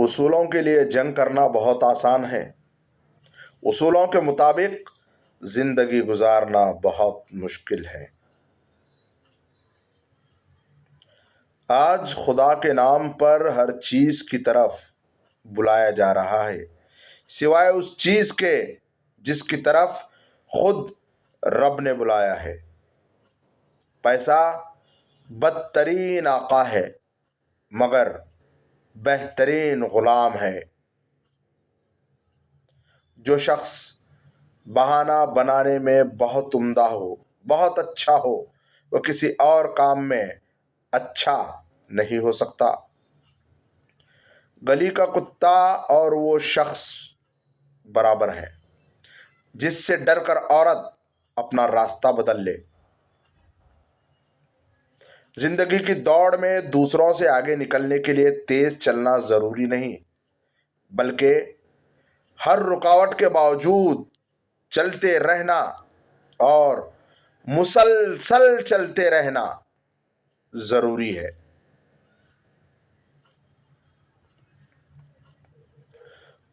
اصولوں کے لیے جنگ کرنا بہت آسان ہے، اصولوں کے مطابق زندگی گزارنا بہت مشکل ہے۔ آج خدا کے نام پر ہر چیز کی طرف بلایا جا رہا ہے، سوائے اس چیز کے جس کی طرف خود رب نے بلایا ہے۔ پیسہ بدترین آقا ہے مگر بہترین غلام ہے۔ جو شخص بہانہ بنانے میں بہت عمدہ ہو، بہت اچھا ہو، وہ کسی اور کام میں اچھا نہیں ہو سکتا۔ گلی کا کتا اور وہ شخص برابر ہے جس سے ڈر کر عورت اپنا راستہ بدل لے۔ زندگی کی دوڑ میں دوسروں سے آگے نکلنے کے لیے تیز چلنا ضروری نہیں، بلکہ ہر رکاوٹ کے باوجود چلتے رہنا اور مسلسل چلتے رہنا ضروری ہے۔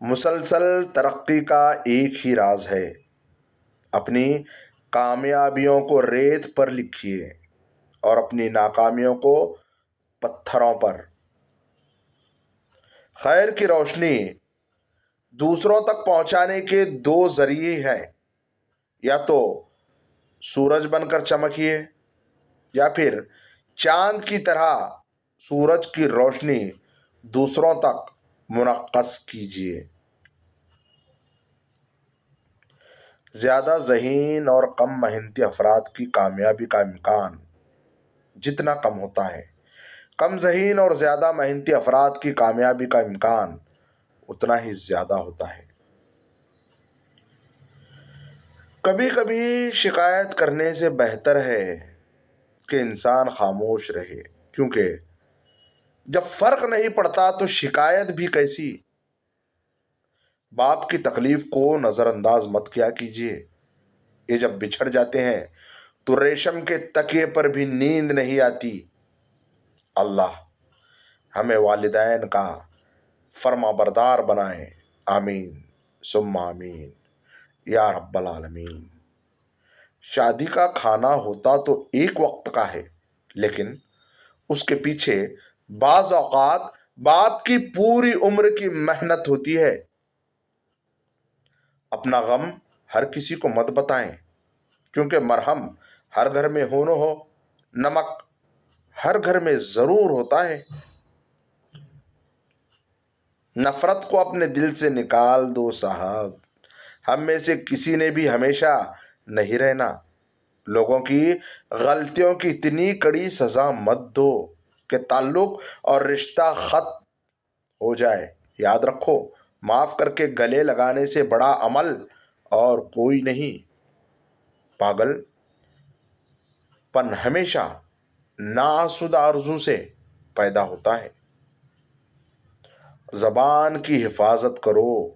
مسلسل ترقی کا ایک ہی راز ہے، اپنی کامیابیوں کو ریت پر لکھیے اور اپنی ناکامیوں کو پتھروں پر۔ خیر کی روشنی دوسروں تک پہنچانے کے دو ذریعے ہیں، یا تو سورج بن کر چمکیے یا پھر چاند کی طرح سورج کی روشنی دوسروں تک منعکس کیجیے۔ زیادہ ذہین اور کم محنتی افراد کی کامیابی کا امکان جتنا کم ہوتا ہے، کم ذہین اور زیادہ محنتی افراد کی کامیابی کا امکان اتنا ہی زیادہ ہوتا ہے۔ کبھی کبھی شکایت کرنے سے بہتر ہے کہ انسان خاموش رہے، کیونکہ جب فرق نہیں پڑتا تو شکایت بھی کیسی۔ باپ کی تکلیف کو نظر انداز مت کیا کیجیے، یہ جب بچھڑ جاتے ہیں تو ریشم کے تکیے پر بھی نیند نہیں آتی۔ اللہ ہمیں والدین کا فرما بردار بنائے، آمین ثم آمین یا رب العالمین۔ شادی کا کھانا ہوتا تو ایک وقت کا ہے، لیکن اس کے پیچھے بعض اوقات باپ کی پوری عمر کی محنت ہوتی ہے۔ اپنا غم ہر کسی کو مت بتائیں، کیونکہ مرہم ہر گھر میں ہو نہ ہو، نمک ہر گھر میں ضرور ہوتا ہے۔ نفرت کو اپنے دل سے نکال دو صاحب، ہم میں سے کسی نے بھی ہمیشہ نہیں رہنا۔ لوگوں کی غلطیوں کی اتنی کڑی سزا مت دو کہ تعلق اور رشتہ ختم ہو جائے۔ یاد رکھو، معاف کر کے گلے لگانے سے بڑا عمل اور کوئی نہیں۔ پاگل پن ہمیشہ ناسودہ آرزو سے پیدا ہوتا ہے۔ زبان کی حفاظت کرو،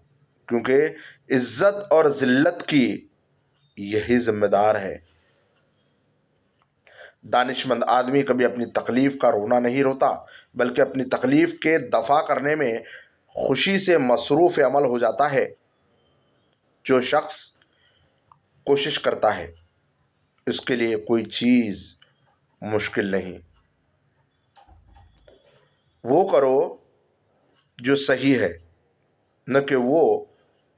کیونکہ عزت اور ذلت کی یہی ذمہ دار ہے۔ دانش مند آدمی کبھی اپنی تکلیف کا رونا نہیں روتا، بلکہ اپنی تکلیف کے دفع کرنے میں خوشی سے مصروف عمل ہو جاتا ہے۔ جو شخص کوشش کرتا ہے اس کے لیے کوئی چیز مشکل نہیں۔ وہ کرو جو صحیح ہے، نہ کہ وہ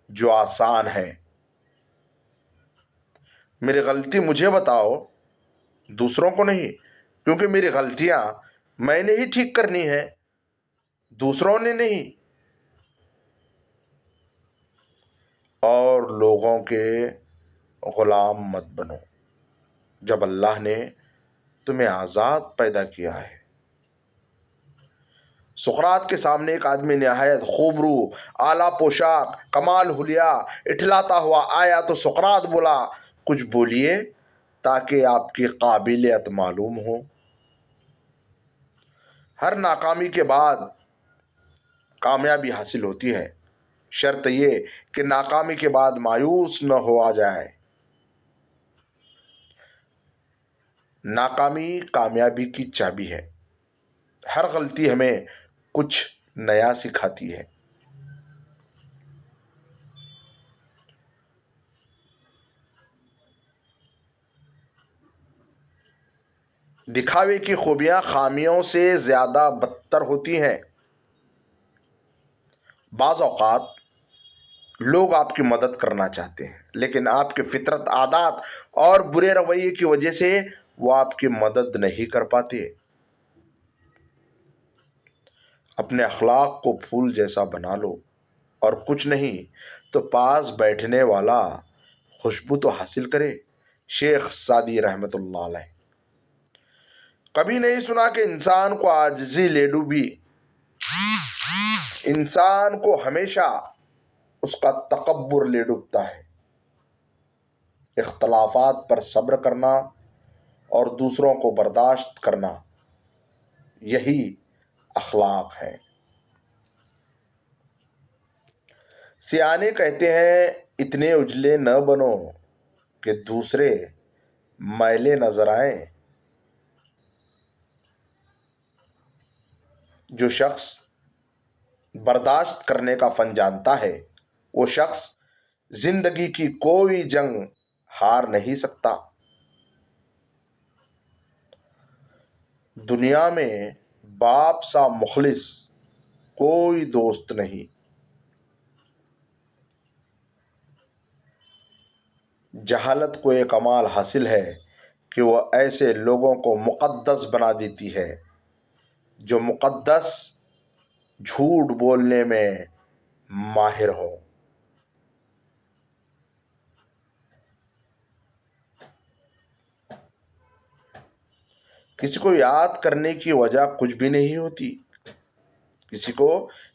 جو آسان ہے۔ میری غلطی مجھے بتاؤ، دوسروں کو نہیں، کیونکہ میری غلطیاں میں نے ہی ٹھیک کرنی ہے، دوسروں نے نہیں۔ اور لوگوں کے غلام مت بنو جب اللہ نے تمہیں آزاد پیدا کیا ہے۔ سقراط کے سامنے ایک آدمی نہایت خوبرو، اعلیٰ پوشاک، کمال حلیہ اٹھلاتا ہوا آیا تو سقراط بولا، کچھ بولیے تاکہ آپ کی قابلیت معلوم ہو۔ ہر ناکامی کے بعد کامیابی حاصل ہوتی ہے، شرط یہ کہ ناکامی کے بعد مایوس نہ ہوا جائے۔ ناکامی کامیابی کی چابی ہے۔ ہر غلطی ہمیں کچھ नया सिखाती है। दिखावे की खूबियां खामियों से ज्यादा बदतर होती हैं। बाज़ औक़ात लोग आपकी मदद करना चाहते हैं, लेकिन आपके फितरत, आदात और बुरे रवैये की वजह से वो आपकी मदद नहीं कर पाते। अपने अखलाक को फूल जैसा बना लो, और कुछ नहीं तो पास बैठने वाला खुशबू तो हासिल करे। शेख सादी रहमतुल्लाह अलैह। कभी नहीं सुना कि इंसान को आजिज़ी ले डूबी। इंसान को हमेशा उसका तकब्बुर ले डूबता है। इख्तलाफात पर सब्र करना और दूसरों को बर्दाश्त करना, यही अखलाक है। सियाने कहते हैं, इतने उजले न बनो कि दूसरे मैले नजर आए। जो शख्स बर्दाश्त करने का फन जानता है, वो शख्स जिंदगी की कोई जंग हार नहीं सकता। दुनिया में बाप सा मुखलिस कोई दोस्त नहीं। जहालत को एक कमाल हासिल है कि वह ऐसे लोगों को मुक़द्दस बना देती है जो मुक़द्दस झूठ बोलने में माहिर हो। किसी को याद करने की वजह कुछ भी नहीं होती। किसी को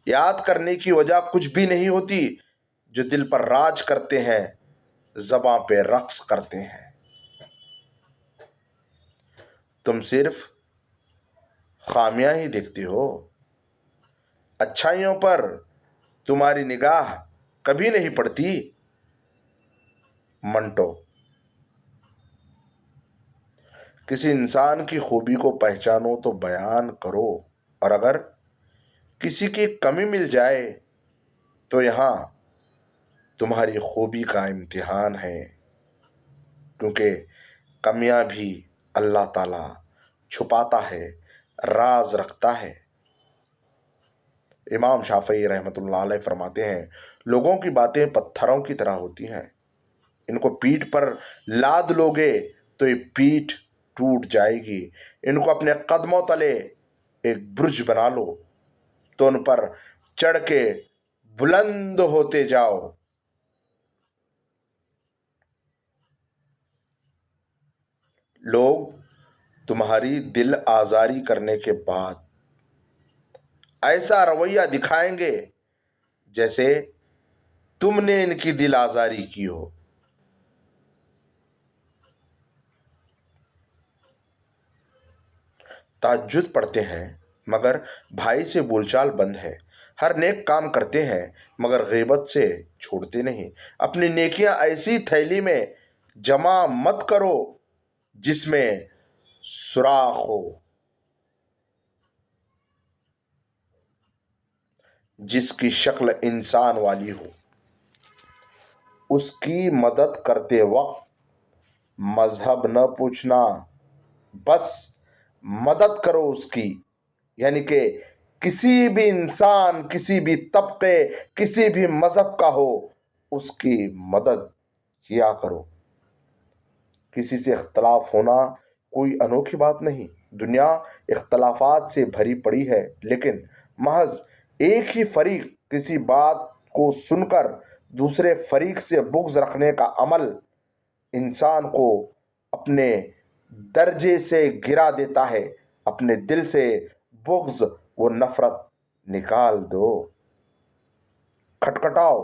याद करने की वजह कुछ भी नहीं होती। जो दिल पर राज करते हैं, ज़बां पे रक्स करते हैं। तुम सिर्फ खामियां ही देखते हो, अच्छाइयों पर तुम्हारी निगाह कभी नहीं पड़ती। मंटो। किसी इंसान की खूबी को पहचानो तो बयान करो, और अगर किसी की कमी मिल जाए तो यहां तुम्हारी खूबी का इम्तिहान है, क्योंकि कमियां भी अल्लाह ताला छुपाता है, राज रखता है। इमाम शाफई रहमतुल्लाह अलैह फरमाते हैं, लोगों की बातें पत्थरों की तरह होती हैं। इनको पीठ पर लाद लोगे तो ये पीठ टूट जाएगी। इनको अपने कदमों तले एक ब्रुज बना लो तो उन पर चढ़ के बुलंद होते जाओ। लोग तुम्हारी दिल आजारी करने के बाद ऐसा रवैया दिखाएंगे जैसे तुमने इनकी दिल आजारी की हो। तहज्जुद पढ़ते हैं मगर भाई से बोलचाल बंद है। हर नेक काम करते हैं मगर गीबत से छोड़ते नहीं। अपनी नेकियां ऐसी थैली में जमा मत करो जिसमें सुराख हो। जिसकी शक्ल इंसान वाली हो, उसकी मदद करते वक्त मजहब न पूछना, बस मदद करो उसकी। यानी कि किसी भी इंसान, किसी भी तबके, किसी भी मजहब का हो, उसकी मदद किया करो। किसी से इख्तलाफ होना कोई अनोखी बात नहीं। दुनिया इख्तलाफात से भरी पड़ी है, लेकिन महज एक ही फरीक किसी बात को सुनकर दूसरे फरीक से बुग़्ज़ रखने का अमल इंसान को अपने दर्जे से गिरा देता है। अपने दिल से बुग़्ज़ व नफ़रत निकाल दो। खटखटाओ,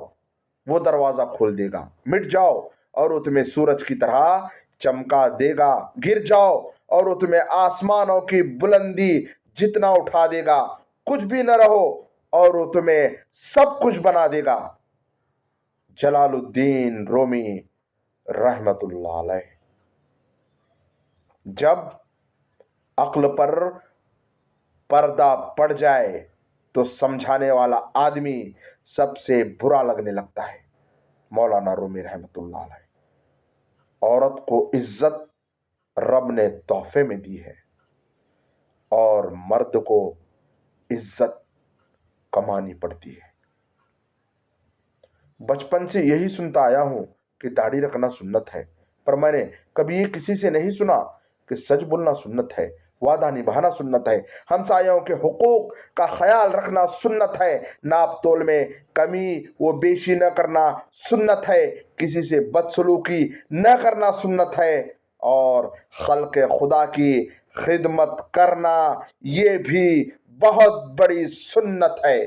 वो दरवाज़ा खोल देगा। मिट जाओ और वो तुम्हें सूरज की तरह चमका देगा। गिर जाओ और वो तुम्हें आसमानों की बुलंदी जितना उठा देगा। कुछ भी न रहो और वो तुम्हें सब कुछ बना देगा। जलालुद्दीन रूमी रहमतुल्लाह अलैह। जब अक्ल पर पर्दा पड़ जाए तो समझाने वाला आदमी सबसे बुरा लगने लगता है। मौलाना रूमी रहमतुल्लाह अलैह। औरत को इज्जत रब ने तोहफे में दी है और मर्द को इज्जत कमानी पड़ती है। बचपन से यही सुनता आया हूं कि दाढ़ी रखना सुन्नत है, पर मैंने कभी ये किसी से नहीं सुना कि सच बोलना सुन्नत है, वादा निभाना सुन्नत है, हमसायों के हुकूक का ख्याल रखना सुन्नत है, नाप तोल में कमी व बेशी न करना सुन्नत है, किसी से बदसलूकी न करना सुन्नत है, और खल्क़े खुदा की खिदमत करना ये भी बहुत बड़ी सुन्नत है।